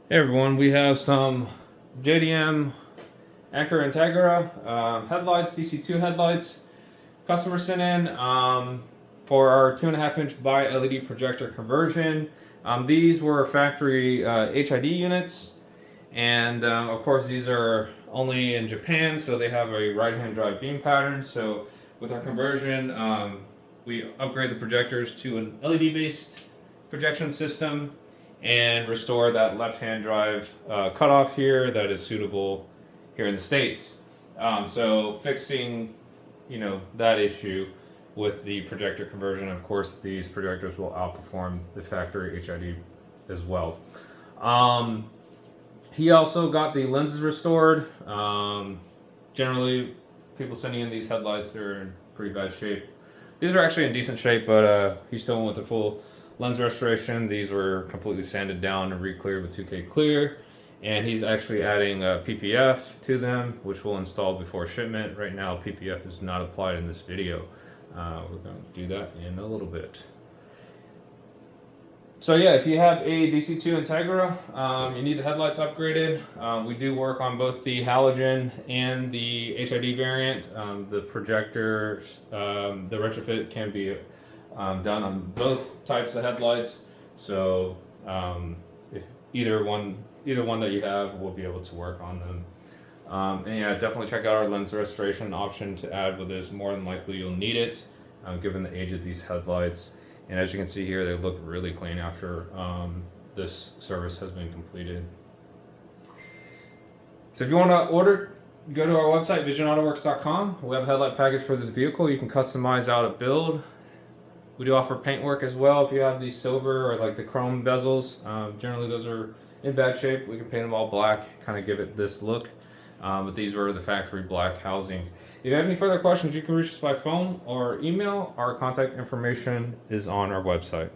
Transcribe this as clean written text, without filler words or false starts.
Hey everyone, we have some JDM Anchor Integra headlights, DC2 headlights. Customer sent in for our 2.5-inch bi LED projector conversion. These were factory HID units, and of course these are only in Japan, so they have a right-hand drive beam pattern. So with our conversion, we upgrade the projectors to an LED-based projection system and restore that left-hand drive cutoff here that is suitable here in the States. So fixing, that issue with the projector conversion. Of course, these projectors will outperform the factory HID as well. He also got the lenses restored. Generally, people sending in these headlights, they're in pretty bad shape. These are actually in decent shape, but he still went with the full lens restoration. These were completely sanded down and re-cleared with 2K clear, and he's actually adding PPF to them, which we'll install before shipment. Right now PPF is not applied in this video. We're going to do that in a little bit. So yeah, if you have a DC2 Integra, you need the headlights upgraded. We do work on both the halogen and the HID variant. The projectors, the retrofit can be done on both types of headlights. So if either one that you have, we'll be able to work on them. And yeah, definitely check out our lens restoration option to add with this. More than likely you'll need it, given the age of these headlights. And as you can see here, they look really clean after this service has been completed. So if you want to order, go to our website, VisionAutoworks.com. We have a headlight package for this vehicle. You can customize out a build. We do offer paint work as well. If you have the silver or like the chrome bezels, generally those are in bad shape. We can paint them all black, kind of give it this look. But these were the factory black housings. If you have any further questions, you can reach us by phone or email. Our contact information is on our website.